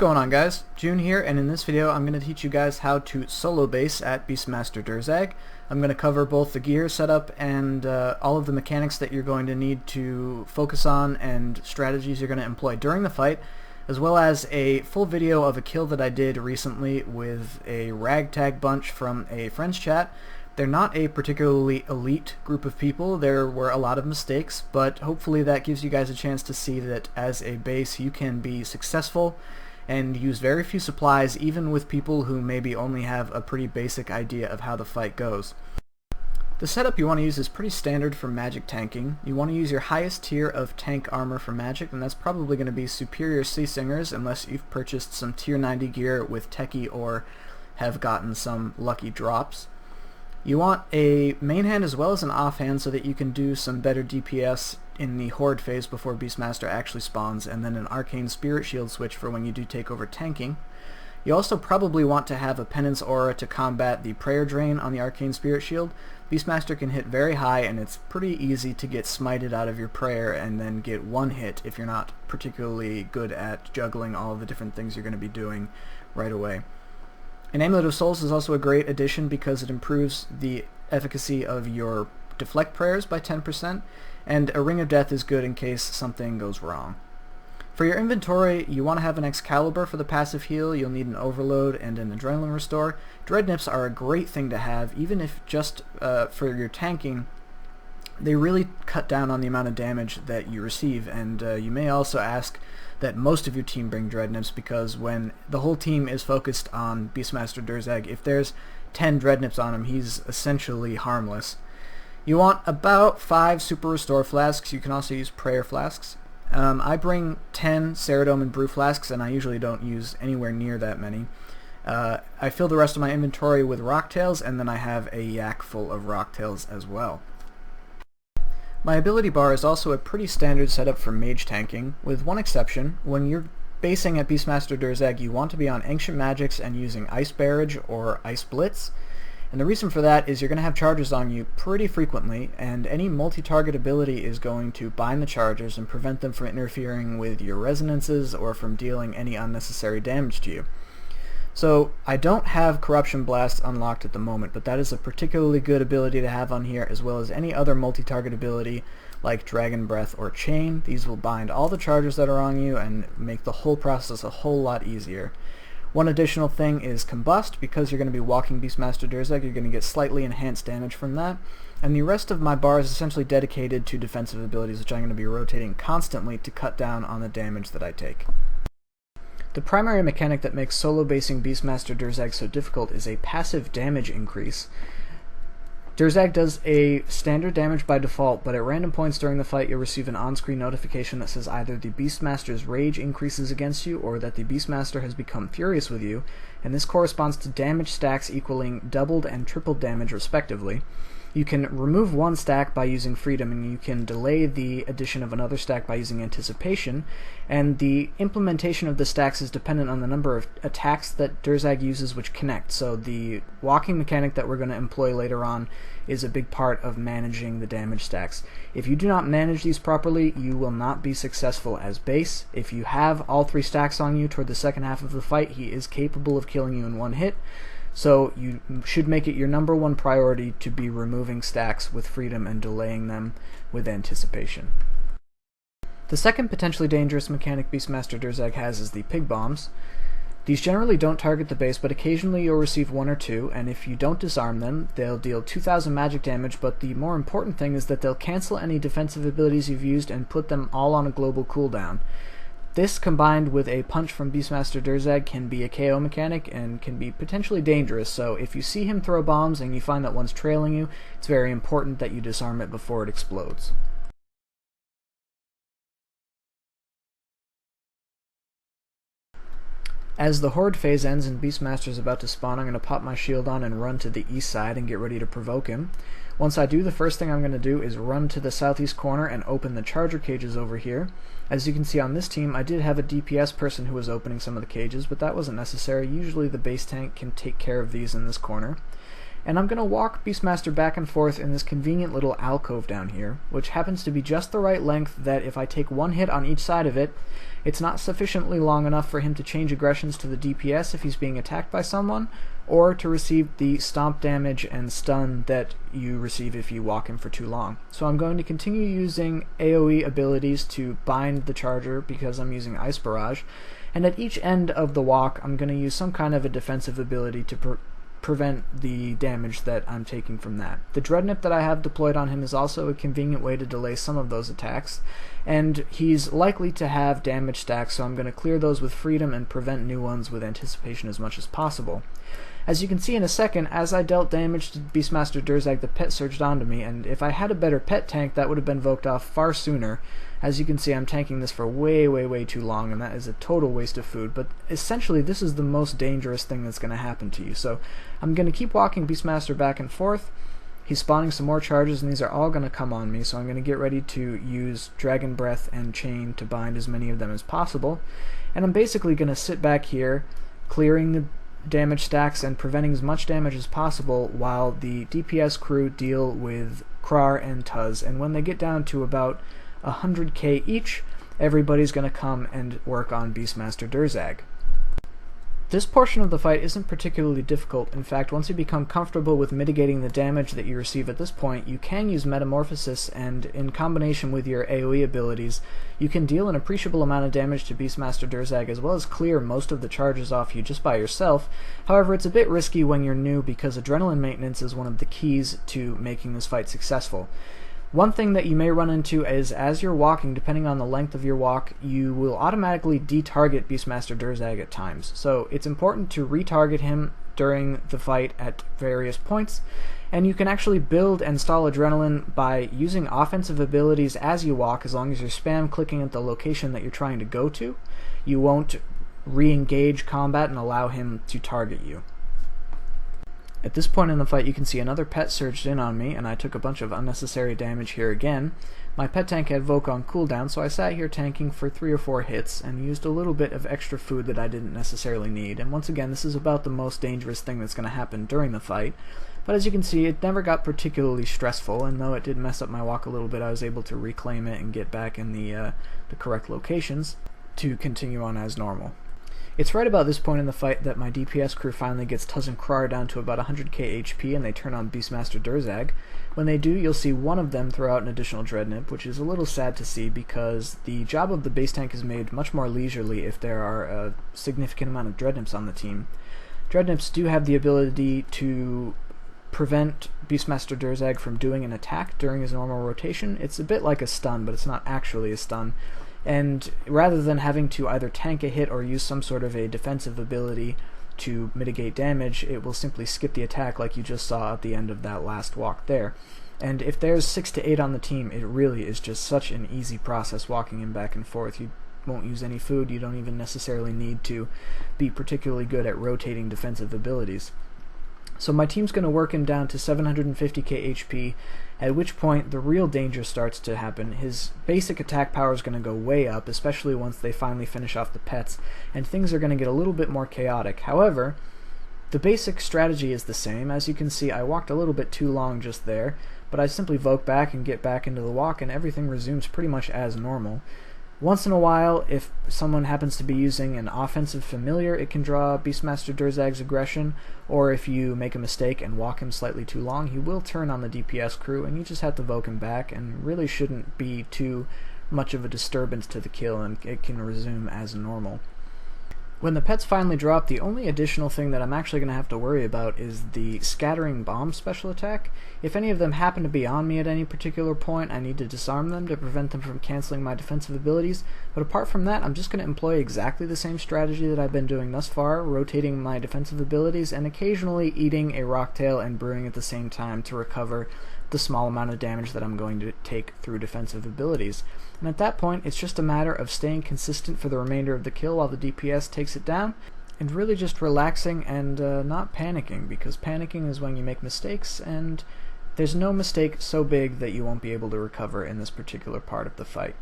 going on, guys? June here, and in this video I'm going to teach you guys how to solo base at Beastmaster Durzag. I'm going to cover both the gear setup and all of the mechanics that you're going to need to focus on and strategies you're going to employ during the fight, as well as a full video of a kill that I did recently with a ragtag bunch from a friend's chat. They're not a particularly elite group of people. There were a lot of mistakes, but hopefully that gives you guys a chance to see that as a base you can be successful and use very few supplies, even with people who maybe only have a pretty basic idea of how the fight goes. The setup you want to use is pretty standard for magic tanking. You want to use your highest tier of tank armor for magic, and that's probably going to be Superior Sea Singers unless you've purchased some tier 90 gear with Techie or have gotten some lucky drops. You want a main hand as well as an offhand so that you can do some better DPS in the Horde phase before Beastmaster actually spawns, and then an Arcane Spirit Shield switch for when you do take over tanking. You also probably want to have a Penance Aura to combat the Prayer Drain on the Arcane Spirit Shield. Beastmaster can hit very high, and it's pretty easy to get smited out of your prayer and then get one hit if you're not particularly good at juggling all of the different things you're going to be doing right away. An Amulet of Souls is also a great addition because it improves the efficacy of your deflect prayers by 10%, and a Ring of Death is good in case something goes wrong. For your inventory, you want to have an Excalibur for the passive heal. You'll need an Overload and an Adrenaline Restore. Dreadnips are a great thing to have, even if just for your tanking. They really cut down on the amount of damage that you receive, and you may also ask that most of your team bring Dreadnips, because when the whole team is focused on Beastmaster Durzag, if there's 10 Dreadnips on him, he's essentially harmless. You want about 5 Super Restore Flasks. You can also use Prayer Flasks. I bring 10 Ceridome and Brew Flasks, and I usually don't use anywhere near that many. I fill the rest of my inventory with Rocktails, and then I have a yak full of Rocktails as well. My ability bar is also a pretty standard setup for mage tanking, with one exception. When you're basing at Beastmaster Durzag, you want to be on Ancient Magics and using Ice Barrage or Ice Blitz. And the reason for that is you're going to have charges on you pretty frequently, and any multi-target ability is going to bind the charges and prevent them from interfering with your resonances or from dealing any unnecessary damage to you. So I don't have Corruption Blast unlocked at the moment, but that is a particularly good ability to have on here, as well as any other multi-target ability like Dragon Breath or Chain. These will bind all the charges that are on you and make the whole process a whole lot easier. One additional thing is Combust. Because you're going to be walking Beastmaster Durzag, you're going to get slightly enhanced damage from that. And the rest of my bar is essentially dedicated to defensive abilities, which I'm going to be rotating constantly to cut down on the damage that I take. The primary mechanic that makes solo basing Beastmaster Durzag so difficult is a passive damage increase. Durzag does a standard damage by default, but at random points during the fight you'll receive an on-screen notification that says either the Beastmaster's rage increases against you or that the Beastmaster has become furious with you, and this corresponds to damage stacks equaling doubled and tripled damage respectively. You can remove one stack by using Freedom, and you can delay the addition of another stack by using Anticipation, and the implementation of the stacks is dependent on the number of attacks that Durzag uses which connect. So the walking mechanic that we're going to employ later on is a big part of managing the damage stacks. If you do not manage these properly, you will not be successful as base. If you have all 3 stacks on you toward the second half of the fight, he is capable of killing you in one hit. So you should make it your #1 priority to be removing stacks with Freedom and delaying them with Anticipation. The second potentially dangerous mechanic Beastmaster Durzag has is the Pig Bombs. These generally don't target the base, but occasionally you'll receive 1 or 2, and if you don't disarm them, they'll deal 2,000 magic damage, but the more important thing is that they'll cancel any defensive abilities you've used and put them all on a global cooldown. This, combined with a punch from Beastmaster Durzag, can be a KO mechanic and can be potentially dangerous, so if you see him throw bombs and you find that one's trailing you, it's very important that you disarm it before it explodes. As the Horde phase ends and Beastmaster's about to spawn, I'm going to pop my shield on and run to the east side and get ready to provoke him. Once I do, the first thing I'm going to do is run to the southeast corner and open the charger cages over here. As you can see on this team, I did have a DPS person who was opening some of the cages, but that wasn't necessary. Usually the base tank can take care of these in this corner. And I'm going to walk Beastmaster back and forth in this convenient little alcove down here, which happens to be just the right length that if I take one hit on each side of it, it's not sufficiently long enough for him to change aggressions to the DPS if he's being attacked by someone, or to receive the stomp damage and stun that you receive if you walk him for too long. So I'm going to continue using AoE abilities to bind the charger because I'm using Ice Barrage, and at each end of the walk I'm going to use some kind of a defensive ability to prevent the damage that I'm taking from that. The Dreadnought that I have deployed on him is also a convenient way to delay some of those attacks, and he's likely to have damage stacks, so I'm going to clear those with freedom and prevent new ones with anticipation as much as possible. As you can see in a second, as I dealt damage to Beastmaster Durzag, the pet surged onto me, and if I had a better pet tank, that would have been voked off far sooner. As you can see, I'm tanking this for way too long, and that is a total waste of food, but essentially this is the most dangerous thing that's going to happen to you. So I'm going to keep walking Beastmaster back and forth. He's spawning some more charges, and these are all going to come on me, so I'm going to get ready to use Dragon Breath and Chain to bind as many of them as possible. And I'm basically going to sit back here, clearing the damage stacks and preventing as much damage as possible while the DPS crew deal with Krar and Tuz. And when they get down to about 100k each, everybody's going to come and work on Beastmaster Durzag. This portion of the fight isn't particularly difficult. In fact, once you become comfortable with mitigating the damage that you receive at this point, you can use Metamorphosis, and in combination with your AoE abilities, you can deal an appreciable amount of damage to Beastmaster Durzag as well as clear most of the charges off you just by yourself. However, it's a bit risky when you're new because adrenaline maintenance is one of the keys to making this fight successful. One thing that you may run into is as you're walking, depending on the length of your walk, you will automatically detarget Beastmaster Durzag at times. So it's important to retarget him during the fight at various points, and you can actually build and stall adrenaline by using offensive abilities as you walk. As long as you're spam clicking at the location that you're trying to go to, you won't re-engage combat and allow him to target you. At this point in the fight, you can see another pet surged in on me, and I took a bunch of unnecessary damage here again. My pet tank had Voke on cooldown, so I sat here tanking for 3 or 4 hits and used a little bit of extra food that I didn't necessarily need. And once again, this is about the most dangerous thing that's going to happen during the fight. But as you can see, it never got particularly stressful, and though it did mess up my walk a little bit, I was able to reclaim it and get back in the correct locations to continue on as normal. It's right about this point in the fight that my DPS crew finally gets Tuz and Krar down to about 100k HP, and they turn on Beastmaster Durzag. When they do, you'll see one of them throw out an additional Dreadnought, which is a little sad to see because the job of the base tank is made much more leisurely if there are a significant amount of Dreadnoughts on the team. Dreadnoughts do have the ability to prevent Beastmaster Durzag from doing an attack during his normal rotation. It's a bit like a stun, but it's not actually a stun. And rather than having to either tank a hit or use some sort of a defensive ability to mitigate damage, it will simply skip the attack like you just saw at the end of that last walk there. And if there's 6 to 8 on the team, it really is just such an easy process walking him back and forth. You won't use any food, you don't even necessarily need to be particularly good at rotating defensive abilities. So my team's going to work him down to 750k HP, at which point the real danger starts to happen. His basic attack power is going to go way up, especially once they finally finish off the pets, and things are going to get a little bit more chaotic. However, the basic strategy is the same. As you can see, I walked a little bit too long just there, but I simply Voke back and get back into the walk, and everything resumes pretty much as normal. Once in a while, if someone happens to be using an offensive familiar, it can draw Beastmaster Durzag's aggression, or if you make a mistake and walk him slightly too long, he will turn on the DPS crew, and you just have to Voke him back, and really shouldn't be too much of a disturbance to the kill, and it can resume as normal. When the pets finally drop, the only additional thing that I'm actually going to have to worry about is the Scattering Bomb special attack. If any of them happen to be on me at any particular point, I need to disarm them to prevent them from canceling my defensive abilities, but apart from that, I'm just going to employ exactly the same strategy that I've been doing thus far, rotating my defensive abilities and occasionally eating a Rocktail and brewing at the same time to recover the small amount of damage that I'm going to take through defensive abilities. And at that point, it's just a matter of staying consistent for the remainder of the kill while the DPS takes it down, and really just relaxing and not panicking, because panicking is when you make mistakes, and there's no mistake so big that you won't be able to recover in this particular part of the fight.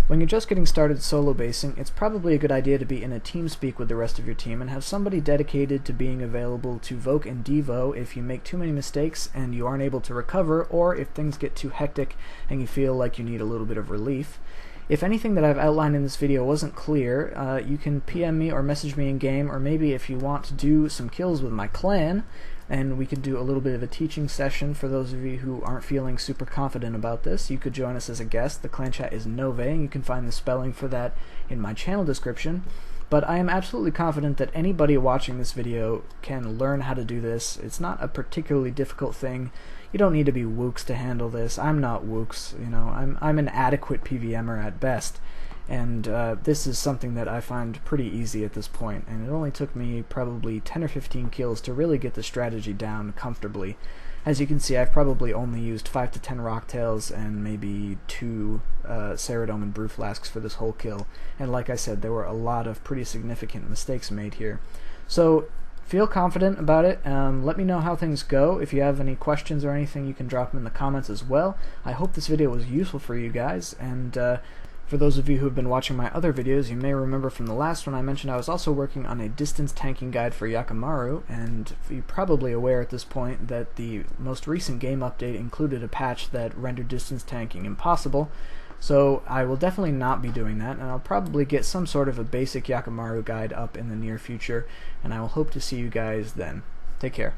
When you're just getting started solo basing, it's probably a good idea to be in a team speak with the rest of your team and have somebody dedicated to being available to voke and devo if you make too many mistakes and you aren't able to recover, or if things get too hectic and you feel like you need a little bit of relief. If anything that I've outlined in this video wasn't clear, you can PM me or message me in game, or maybe if you want to do some kills with my clan, and we could do a little bit of a teaching session for those of you who aren't feeling super confident about this. You could join us as a guest. The clan chat is Nove, and you can find the spelling for that in my channel description. But I am absolutely confident that anybody watching this video can learn how to do this. It's not a particularly difficult thing. You don't need to be wooks to handle this. I'm not wooks, you know. I'm an adequate PVMer at best. And this is something that I find pretty easy at this point, and it only took me probably 10 or 15 kills to really get the strategy down comfortably. As you can see, I've probably only used 5 to 10 rocktails and maybe 2 Ceridome and Brew Flasks for this whole kill, and like I said, there were a lot of pretty significant mistakes made here. So feel confident about it. Let me know how things go. If you have any questions or anything, you can drop them in the comments as well. I hope this video was useful for you guys, and for those of you who have been watching my other videos, you may remember from the last one I mentioned I was also working on a distance tanking guide for Yakamaru, and you're probably aware at this point that the most recent game update included a patch that rendered distance tanking impossible, so I will definitely not be doing that, and I'll probably get some sort of a basic Yakamaru guide up in the near future, and I will hope to see you guys then. Take care.